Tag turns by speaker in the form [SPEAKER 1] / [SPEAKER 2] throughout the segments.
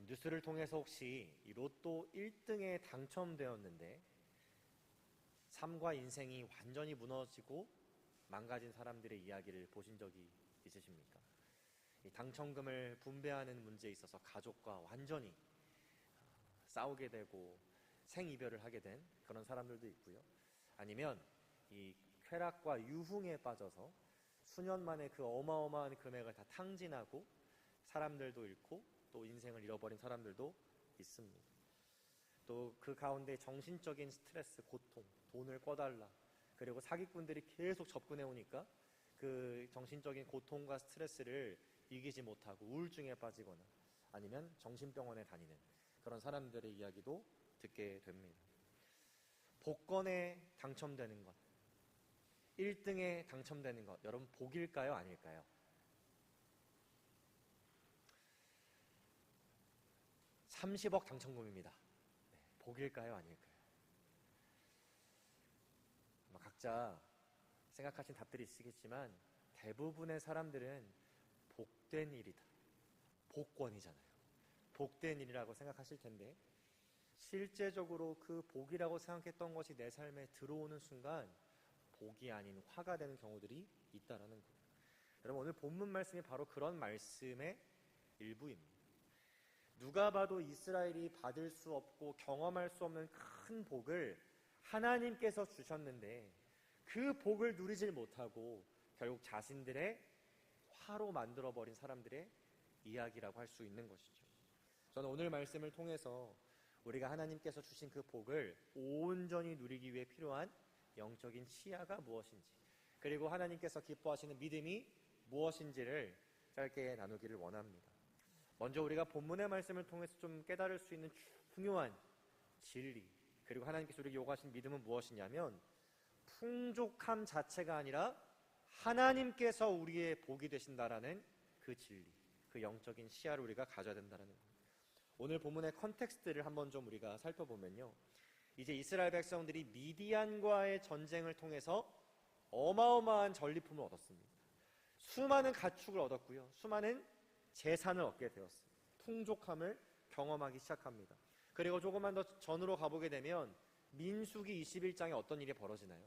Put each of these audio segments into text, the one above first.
[SPEAKER 1] 뉴스를 통해서 혹시 이 로또 1등에 당첨되었는데 삶과 인생이 완전히 무너지고 망가진 사람들의 이야기를 보신 적이 있으십니까? 이 당첨금을 분배하는 문제에 있어서 가족과 완전히 싸우게 되고 생이별을 하게 된 그런 사람들도 있고요. 아니면 이 쾌락과 유흥에 빠져서 수년 만에 그 어마어마한 금액을 다 탕진하고 사람들도 잃고 또 인생을 잃어버린 사람들도 있습니다. 또 그 가운데 정신적인 스트레스, 고통, 돈을 꿔달라, 그리고 사기꾼들이 계속 접근해 오니까 그 정신적인 고통과 스트레스를 이기지 못하고 우울증에 빠지거나 아니면 정신병원에 다니는 그런 사람들의 이야기도 듣게 됩니다. 복권에 당첨되는 것, 1등에 당첨되는 것, 여러분 복일까요? 아닐까요? (30억) 당첨금입니다. 네, 복일까요? 아닐까요? 각자 생각하신 답들이 있으시겠지만 대부분의 사람들은 복된 일이다, 복권이잖아요, 복된 일이라고 생각하실 텐데, 실제적으로 그 복이라고 생각했던 것이 내 삶에 들어오는 순간 복이 아닌 화가 되는 경우들이 있다라는 거예요. 여러분, 오늘 본문 말씀이 바로 그런 말씀의 일부입니다. 누가 봐도 이스라엘이 받을 수 없고 경험할 수 없는 큰 복을 하나님께서 주셨는데 그 복을 누리질 못하고 결국 자신들의 화로 만들어버린 사람들의 이야기라고 할 수 있는 것이죠. 저는 오늘 말씀을 통해서 우리가 하나님께서 주신 그 복을 온전히 누리기 위해 필요한 영적인 치야가 무엇인지, 그리고 하나님께서 기뻐하시는 믿음이 무엇인지를 짧게 나누기를 원합니다. 먼저 우리가 본문의 말씀을 통해서 좀 깨달을 수 있는 중요한 진리, 그리고 하나님께서 우리에게 요구하신 믿음은 무엇이냐면 풍족함 자체가 아니라 하나님께서 우리의 복이 되신다라는 그 진리, 그 영적인 시야를 우리가 가져야 된다는 거예요. 오늘 본문의 컨텍스트를 한번 좀 우리가 살펴보면요, 이제 이스라엘 백성들이 미디안과의 전쟁을 통해서 어마어마한 전리품을 얻었습니다. 수많은 가축을 얻었고요, 수많은 재산을 얻게 되었습니다. 풍족함을 경험하기 시작합니다. 그리고 조금만 더 전으로 가보게 되면 민수기 21장에 어떤 일이 벌어지나요?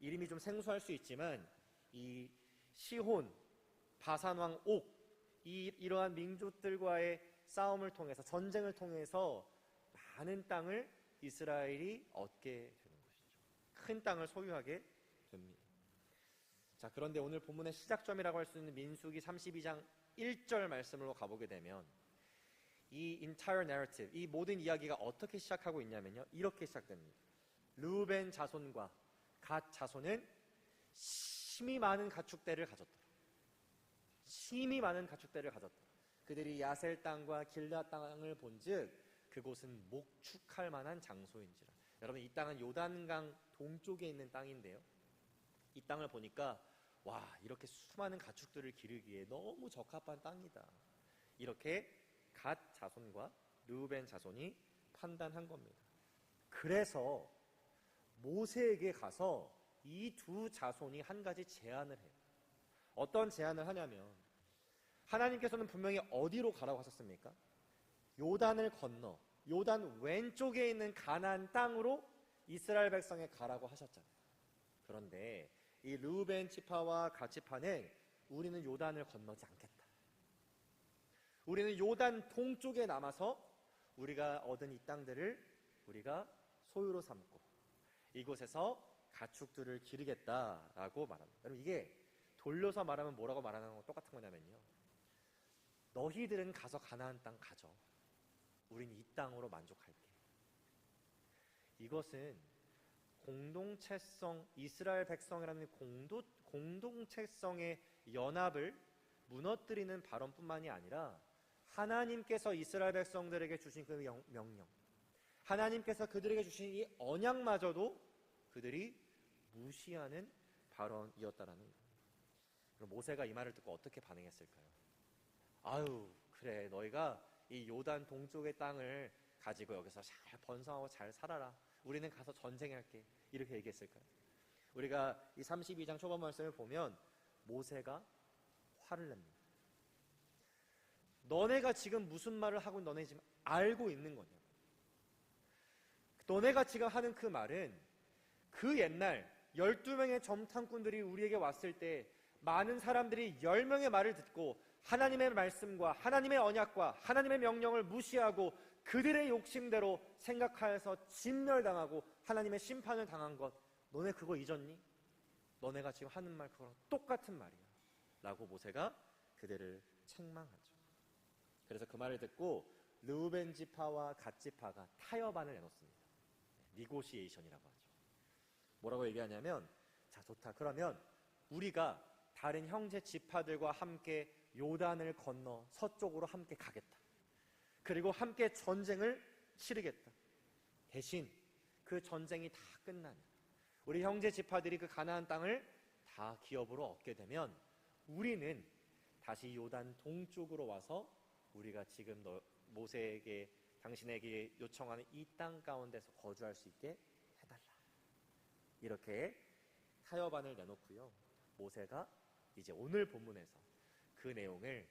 [SPEAKER 1] 이름이 좀 생소할 수 있지만 이 시혼, 바산왕 옥, 이러한 민족들과의 싸움을 통해서, 전쟁을 통해서 많은 땅을 이스라엘이 얻게 되는 것이죠. 큰 땅을 소유하게 됩니다. 자, 그런데 오늘 본문의 시작점이라고 할 수 있는 민수기 32장 1절 말씀으로 가보게 되면 이 entire narrative, 이 모든 이야기가 어떻게 시작하고 있냐면요, 이렇게 시작됩니다. 르우벤 자손과 갓 자손은 심히 많은 가축대를 가졌더라. 심히 많은 가축대를 가졌더라. 그들이 야셀 땅과 길앗 땅을 본즉 그곳은 목축할 만한 장소인지라. 여러분, 이 땅은 요단강 동쪽에 있는 땅인데요, 이 땅을 보니까 와, 이렇게 수많은 가축들을 기르기에 너무 적합한 땅이다, 이렇게 갓 자손과 르우벤 자손이 판단한 겁니다. 그래서 모세에게 가서 이 두 자손이 한 가지 제안을 해요. 어떤 제안을 하냐면, 하나님께서는 분명히 어디로 가라고 하셨습니까? 요단을 건너 요단 왼쪽에 있는 가나안 땅으로 이스라엘 백성에 가라고 하셨잖아요. 그런데 이 르우벤 지파와 갓 지파는 우리는 요단을 건너지 않겠다, 우리는 요단 동쪽에 남아서 우리가 얻은 이 땅들을 우리가 소유로 삼고 이곳에서 가축들을 기르겠다라고 말합니다. 여러분, 이게 돌려서 말하면 뭐라고 말하는 거 똑같은 거냐면요, 너희들은 가서 가나안 땅 가져, 우린 이 땅으로 만족할게. 이것은 공동체성, 이스라엘 백성이라는 공동체성의 연합을 무너뜨리는 발언뿐만이 아니라 하나님께서 이스라엘 백성들에게 주신 그 명령, 하나님께서 그들에게 주신 이 언약마저도 그들이 무시하는 발언이었다라는 거예요. 그럼 모세가 이 말을 듣고 어떻게 반응했을까요? 아유, 그래, 너희가 이 요단 동쪽의 땅을 가지고 여기서 잘 번성하고 잘 살아라, 우리는 가서 전쟁할게, 이렇게 얘기했을까요? 우리가 이 32장 초반 말씀을 보면 모세가 화를 냅니다. 너네가 지금 무슨 말을 하고 너네 지금 알고 있는 거냐? 너네가 지금 하는 그 말은 그 옛날 12명의 점탕꾼들이 우리에게 왔을 때 많은 사람들이 10명의 말을 듣고 하나님의 말씀과 하나님의 언약과 하나님의 명령을 무시하고 그들의 욕심대로 생각하여서 진멸당하고 하나님의 심판을 당한 것, 너네 그거 잊었니? 너네가 지금 하는 말 그거랑 똑같은 말이야 라고 모세가 그들을 책망하죠. 그래서 그 말을 듣고 르우벤 지파와 갓 지파가 타협안을 내놓습니다. 니고시에이션이라고 하죠. 뭐라고 얘기하냐면, 자 좋다, 그러면 우리가 다른 형제 지파들과 함께 요단을 건너 서쪽으로 함께 가겠다. 그리고 함께 전쟁을 치르겠다. 대신 그 전쟁이 다 끝나면 우리 형제 지파들이 그 가나안 땅을 다 기업으로 얻게 되면 우리는 다시 요단 동쪽으로 와서 우리가 지금 모세에게 당신에게 요청하는 이 땅 가운데서 거주할 수 있게 해달라. 이렇게 타협안을 내놓고요. 모세가 이제 오늘 본문에서 그 내용을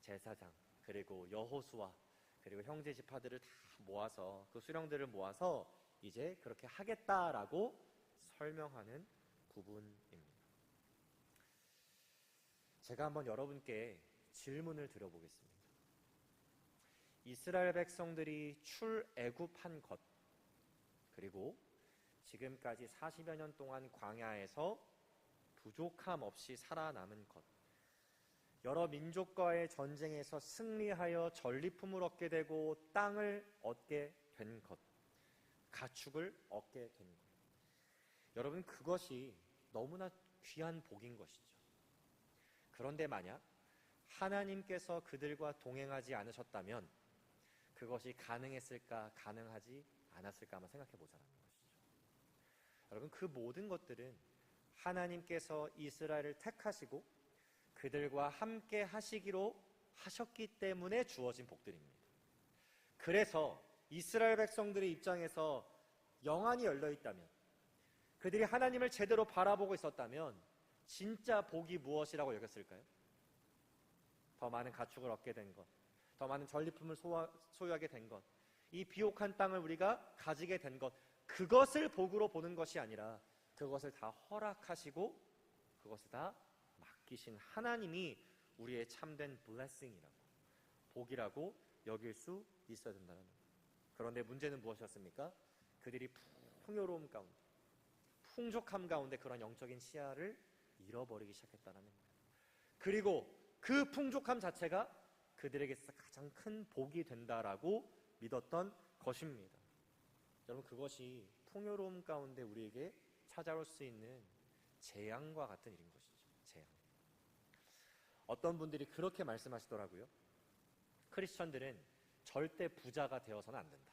[SPEAKER 1] 제사장 그리고 여호수아 그리고 형제 지파들을 다 모아서 그 수령들을 모아서 이제 그렇게 하겠다라고 설명하는 부분입니다. 제가 한번 여러분께 질문을 드려보겠습니다. 이스라엘 백성들이 출애굽한 것, 그리고 지금까지 40여 년 동안 광야에서 부족함 없이 살아남은 것, 여러 민족과의 전쟁에서 승리하여 전리품을 얻게 되고 땅을 얻게 된 것, 가축을 얻게 된 것, 여러분 그것이 너무나 귀한 복인 것이죠. 그런데 만약 하나님께서 그들과 동행하지 않으셨다면 그것이 가능했을까, 가능하지 않았을까 한번 생각해 보자는 것이죠. 여러분 그 모든 것들은 하나님께서 이스라엘을 택하시고 그들과 함께 하시기로 하셨기 때문에 주어진 복들입니다. 그래서 이스라엘 백성들의 입장에서 영안이 열려 있다면, 그들이 하나님을 제대로 바라보고 있었다면 진짜 복이 무엇이라고 여겼을까요? 더 많은 가축을 얻게 된 것, 더 많은 전리품을 소유하게 된 것, 이 비옥한 땅을 우리가 가지게 된 것, 그것을 복으로 보는 것이 아니라 그것을 다 허락하시고 그것을 다 맡기신 하나님이 우리의 참된 blessing이라고, 복이라고 여길 수 있어야 된다는 거예요. 그런데 문제는 무엇이었습니까? 그들이 풍요로움 가운데, 풍족함 가운데 그런 영적인 시야를 잃어버리기 시작했다는 거예요. 그리고 그 풍족함 자체가 그들에게서 가장 큰 복이 된다라고 믿었던 것입니다. 여러분 그것이 풍요로움 가운데 우리에게 찾아올 수 있는 재앙과 같은 일인 것이죠. 재앙. 어떤 분들이 그렇게 말씀하시더라고요. 크리스천들은 절대 부자가 되어서는 안 된다.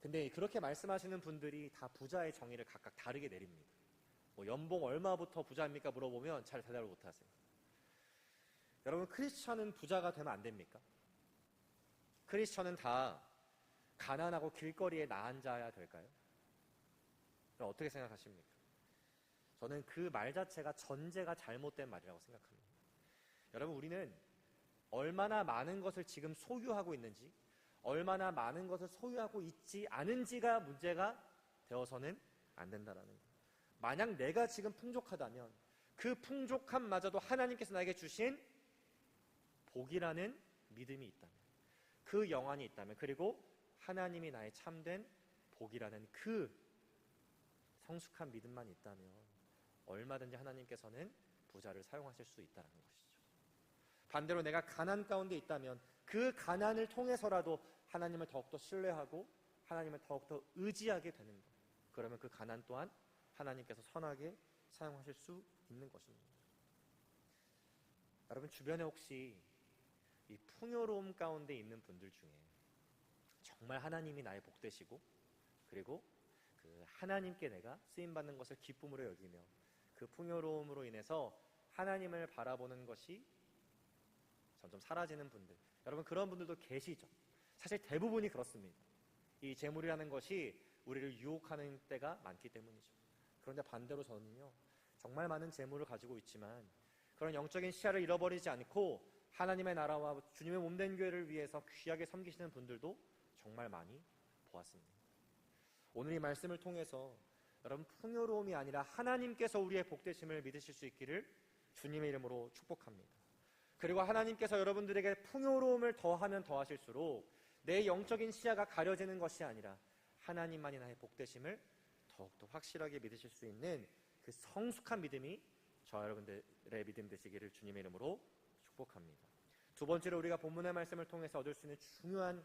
[SPEAKER 1] 근데 그렇게 말씀하시는 분들이 다 부자의 정의를 각각 다르게 내립니다. 뭐 연봉 얼마부터 부자입니까? 물어보면 잘 대답을 못하세요. 여러분 크리스천은 부자가 되면 안 됩니까? 크리스천은 다 가난하고 길거리에 나앉아야 될까요? 그럼 어떻게 생각하십니까? 저는 그 말 자체가 전제가 잘못된 말이라고 생각합니다. 여러분 우리는 얼마나 많은 것을 지금 소유하고 있는지, 얼마나 많은 것을 소유하고 있지 않은지가 문제가 되어서는 안 된다는 거예요. 만약 내가 지금 풍족하다면 그 풍족함마저도 하나님께서 나에게 주신 복이라는 믿음이 있다면, 그 영안이 있다면, 그리고 하나님이 나의 참된 복이라는 그 성숙한 믿음만 있다면 얼마든지 하나님께서는 부자를 사용하실 수 있다는 것이죠. 반대로 내가 가난 가운데 있다면 그 가난을 통해서라도 하나님을 더욱더 신뢰하고 하나님을 더욱더 의지하게 되는 것, 그러면 그 가난 또한 하나님께서 선하게 사용하실 수 있는 것입니다. 여러분 주변에 혹시 이 풍요로움 가운데 있는 분들 중에 정말 하나님이 나의 복되시고 그리고 그 하나님께 내가 쓰임받는 것을 기쁨으로 여기며 그 풍요로움으로 인해서 하나님을 바라보는 것이 점점 사라지는 분들, 여러분 그런 분들도 계시죠. 사실 대부분이 그렇습니다. 이 재물이라는 것이 우리를 유혹하는 때가 많기 때문이죠. 그런데 반대로 저는요, 정말 많은 재물을 가지고 있지만 그런 영적인 시야를 잃어버리지 않고 하나님의 나라와 주님의 몸된 교회를 위해서 귀하게 섬기시는 분들도 정말 많이 보았습니다. 오늘 이 말씀을 통해서 여러분 풍요로움이 아니라 하나님께서 우리의 복되심을 믿으실 수 있기를 주님의 이름으로 축복합니다. 그리고 하나님께서 여러분들에게 풍요로움을 더하면 더하실수록 내 영적인 시야가 가려지는 것이 아니라 하나님만이 나의 복되심을 더욱더 확실하게 믿으실 수 있는 그 성숙한 믿음이 저와 여러분들의 믿음 되시기를 주님의 이름으로 축복합니다. 두 번째로 우리가 본문의 말씀을 통해서 얻을 수 있는 중요한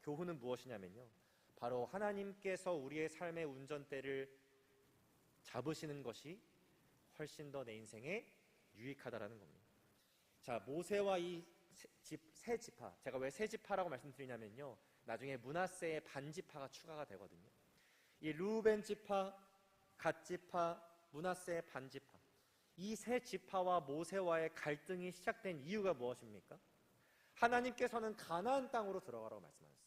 [SPEAKER 1] 교훈은 무엇이냐면요, 바로 하나님께서 우리의 삶의 운전대를 잡으시는 것이 훨씬 더 내 인생에 유익하다라는 겁니다. 자, 모세와 이 세 지파, 제가 왜 세 지파라고 말씀드리냐면요, 나중에 므낫세의 반지파가 추가가 되거든요. 이 르우벤 지파, 갓 지파, 므낫세의 반지파, 이 세 지파와 모세와의 갈등이 시작된 이유가 무엇입니까? 하나님께서는 가나안 땅으로 들어가라고 말씀하셨어요.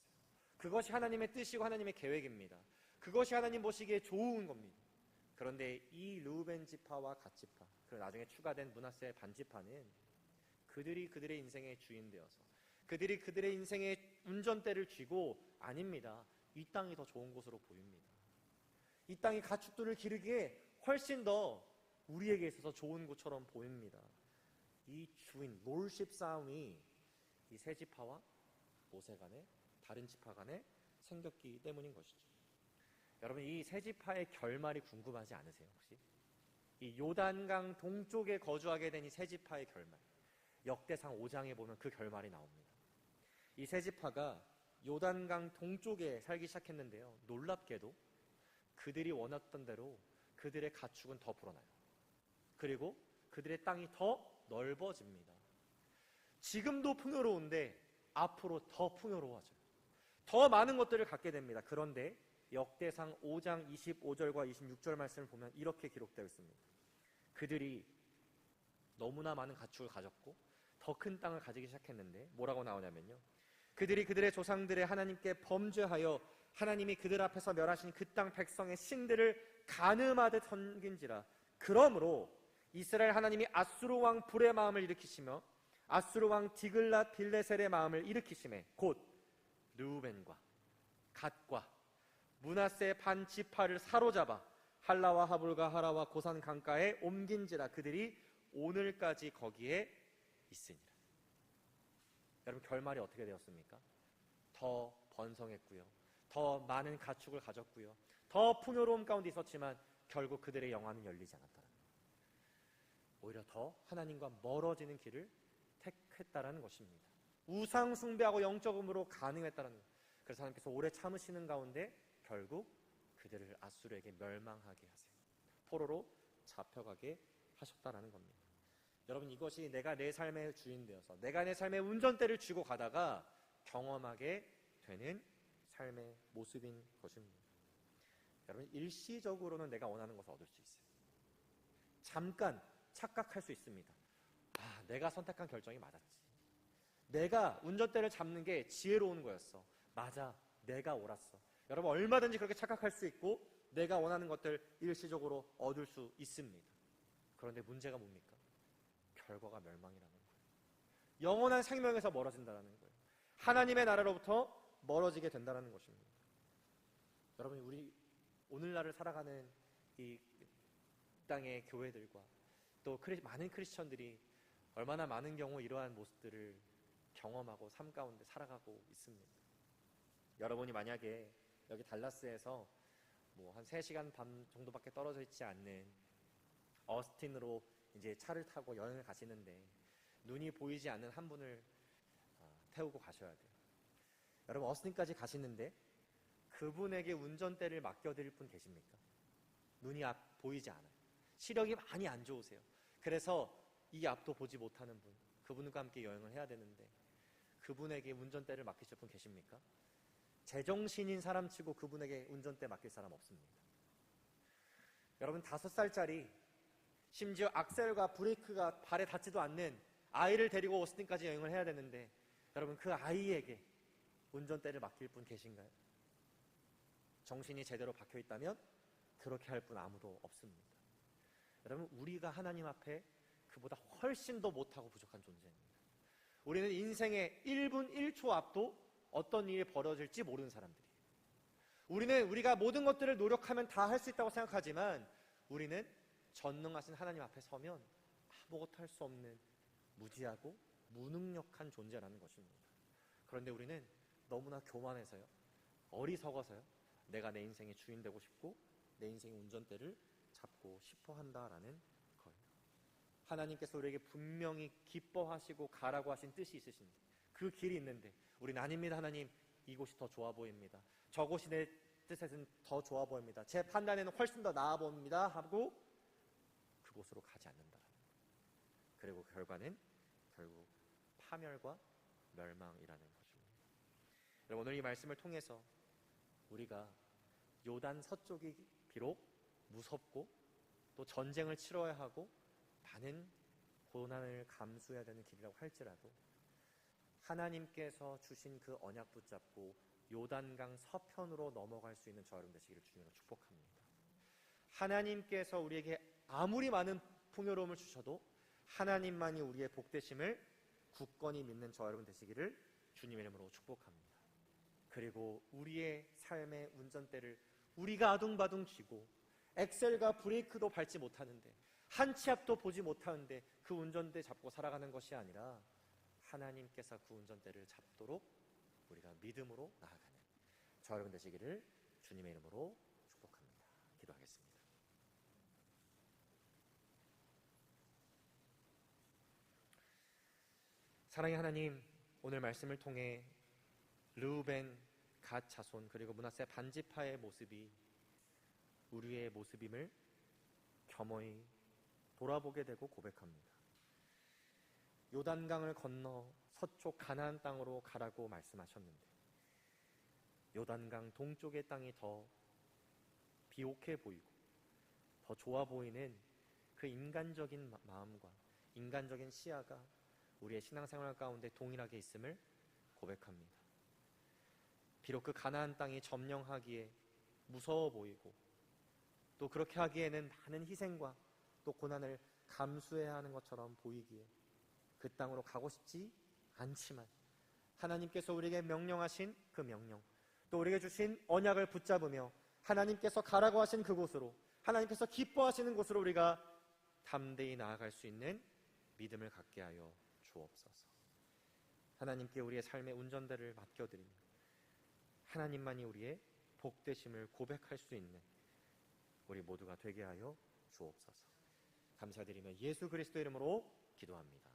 [SPEAKER 1] 그것이 하나님의 뜻이고 하나님의 계획입니다. 그것이 하나님 보시기에 좋은 겁니다. 그런데 이 르우벤 지파와 갓 지파, 그리고 나중에 추가된 므낫세의 반지파는 그들이 그들의 인생의 주인 되어서 그들이 그들의 인생의 운전대를 쥐고, 아닙니다, 이 땅이 더 좋은 곳으로 보입니다. 이 땅이 가축들을 기르기에 훨씬 더 우리에게 있어서 좋은 곳처럼 보입니다. 이 주인, 롤십 싸움이 이 세 지파와 모세 간에, 다른 지파 간에 생겼기 때문인 것이죠. 여러분, 이 세 지파의 결말이 궁금하지 않으세요? 혹시 이 요단강 동쪽에 거주하게 된 이 세 지파의 결말, 역대상 5장에 보면 그 결말이 나옵니다. 이 세 지파가 요단강 동쪽에 살기 시작했는데요, 놀랍게도 그들이 원했던 대로 그들의 가축은 더 불어나요. 그리고 그들의 땅이 더 넓어집니다. 지금도 풍요로운데 앞으로 더 풍요로워져요. 더 많은 것들을 갖게 됩니다. 그런데 역대상 5장 25절과 26절 말씀을 보면 이렇게 기록되어 있습니다. 그들이 너무나 많은 가축을 가졌고 더 큰 땅을 가지기 시작했는데 뭐라고 나오냐면요, 그들이 그들의 조상들의 하나님께 범죄하여 하나님이 그들 앞에서 멸하신 그 땅 백성의 신들을 간음하듯 섬긴지라. 그러므로 이스라엘 하나님이 아수르 왕 불의 마음을 일으키시며 아수르 왕 디글랏 빌레셀의 마음을 일으키시매 곧 르우벤과 갓과 므낫세 반 지파를 사로잡아 할라와 하볼과 하라와 고산 강가에 옮긴지라. 그들이 오늘까지 거기에 있으니라. 여러분, 결말이 어떻게 되었습니까? 더 번성했고요, 더 많은 가축을 가졌고요, 더 풍요로움 가운데 있었지만 결국 그들의 영안은 열리지 않았다는 거예요. 오히려 더 하나님과 멀어지는 길을 택했다라는 것입니다. 우상 숭배하고 영적으로 가능했다는 거예요. 그래서 하나님께서 오래 참으시는 가운데 결국 그들을 아수르에게 멸망하게 하세요. 포로로 잡혀가게 하셨다라는 겁니다. 여러분, 이것이 내가 내 삶의 주인 되어서 내가 내 삶의 운전대를 쥐고 가다가 경험하게 되는 삶의 모습인 것입니다. 여러분, 일시적으로는 내가 원하는 것을 얻을 수 있어요. 잠깐 착각할 수 있습니다. 아, 내가 선택한 결정이 맞았지. 내가 운전대를 잡는 게 지혜로운 거였어. 맞아, 내가 옳았어. 여러분, 얼마든지 그렇게 착각할 수 있고 내가 원하는 것들 일시적으로 얻을 수 있습니다. 그런데 문제가 뭡니까? 결과가 멸망이라는 거예요. 영원한 생명에서 멀어진다는 거예요. 하나님의 나라로부터 멀어지게 된다는 것입니다. 여러분, 우리 오늘날을 살아가는 이 땅의 교회들과 또 많은 크리스천들이 얼마나 많은 경우 이러한 모습들을 경험하고 삶 가운데 살아가고 있습니다. 여러분이 만약에 여기 달라스에서 뭐 한 3시간 반 정도밖에 떨어져 있지 않는 어스틴으로 이제 차를 타고 여행을 가시는데 눈이 보이지 않는 한 분을 태우고 가셔야 돼요. 여러분, 어스틴까지 가시는데 그분에게 운전대를 맡겨드릴 분 계십니까? 눈이 보이지 않아요. 시력이 많이 안 좋으세요. 그래서 이 앞도 보지 못하는 분, 그분과 함께 여행을 해야 되는데 그분에게 운전대를 맡기실 분 계십니까? 제정신인 사람치고 그분에게 운전대 맡길 사람 없습니다. 여러분, 5살짜리, 심지어 악셀과 브레이크가 발에 닿지도 않는 아이를 데리고 오스틴까지 여행을 해야 되는데 여러분, 그 아이에게 운전대를 맡길 분 계신가요? 정신이 제대로 박혀있다면 그렇게 할 분 아무도 없습니다. 여러분, 우리가 하나님 앞에 그보다 훨씬 더 못하고 부족한 존재입니다. 우리는 인생의 1분 1초 앞도 어떤 일이 벌어질지 모르는 사람들이에요. 우리는 우리가 모든 것들을 노력하면 다 할 수 있다고 생각하지만 우리는 전능하신 하나님 앞에 서면 아무것도 할 수 없는 무지하고 무능력한 존재라는 것입니다. 그런데 우리는 너무나 교만해서요, 어리석어서요, 내가 내 인생의 주인 되고 싶고 내 인생의 운전대를 잡고 싶어 한다라는 거예요. 하나님께서 우리에게 분명히 기뻐하시고 가라고 하신 뜻이 있으신데, 그 길이 있는데 우리는 아닙니다, 하나님, 이곳이 더 좋아 보입니다, 저곳이 내 뜻에는 더 좋아 보입니다, 제 판단에는 훨씬 더 나아 보입니다 하고 그곳으로 가지 않는다라는 거예요. 그리고 결과는 결국 파멸과 멸망이라는 것입니다. 여러분, 오늘 이 말씀을 통해서 우리가 요단 서쪽이 비록 무섭고 또 전쟁을 치러야 하고 많은 고난을 감수해야 되는 길이라고 할지라도 하나님께서 주신 그 언약 붙잡고 요단강 서편으로 넘어갈 수 있는 저 여러분 되시기를 주님으로 축복합니다. 하나님께서 우리에게 아무리 많은 풍요로움을 주셔도 하나님만이 우리의 복되심을 굳건히 믿는 저 여러분 되시기를 주님의 이름으로 축복합니다. 그리고 우리의 삶의 운전대를 우리가 아둥바둥 쥐고 엑셀과 브레이크도 밟지 못하는데, 한 치 앞도 보지 못하는데 그 운전대 잡고 살아가는 것이 아니라 하나님께서 그 운전대를 잡도록 우리가 믿음으로 나아가는 저 여러분 되시기를 주님의 이름으로 축복합니다. 기도하겠습니다. 사랑의 하나님, 오늘 말씀을 통해 르우벤, 갓 자손 그리고 므낫세 반지파의 모습이 우리의 모습임을 겸허히 돌아보게 되고 고백합니다. 요단강을 건너 서쪽 가나안 땅으로 가라고 말씀하셨는데 요단강 동쪽의 땅이 더 비옥해 보이고 더 좋아 보이는 그 인간적인 마음과 인간적인 시야가 우리의 신앙생활 가운데 동일하게 있음을 고백합니다. 비록 그 가나안 땅이 점령하기에 무서워 보이고 또 그렇게 하기에는 많은 희생과 또 고난을 감수해야 하는 것처럼 보이기에 그 땅으로 가고 싶지 않지만 하나님께서 우리에게 명령하신 그 명령, 또 우리에게 주신 언약을 붙잡으며 하나님께서 가라고 하신 그곳으로, 하나님께서 기뻐하시는 곳으로 우리가 담대히 나아갈 수 있는 믿음을 갖게 하여 주옵소서. 하나님께 우리의 삶의 운전대를 맡겨드리며 하나님만이 우리의 복되심을 고백할 수 있는 우리 모두가 되게 하여 주옵소서. 감사드리며 예수 그리스도 이름으로 기도합니다.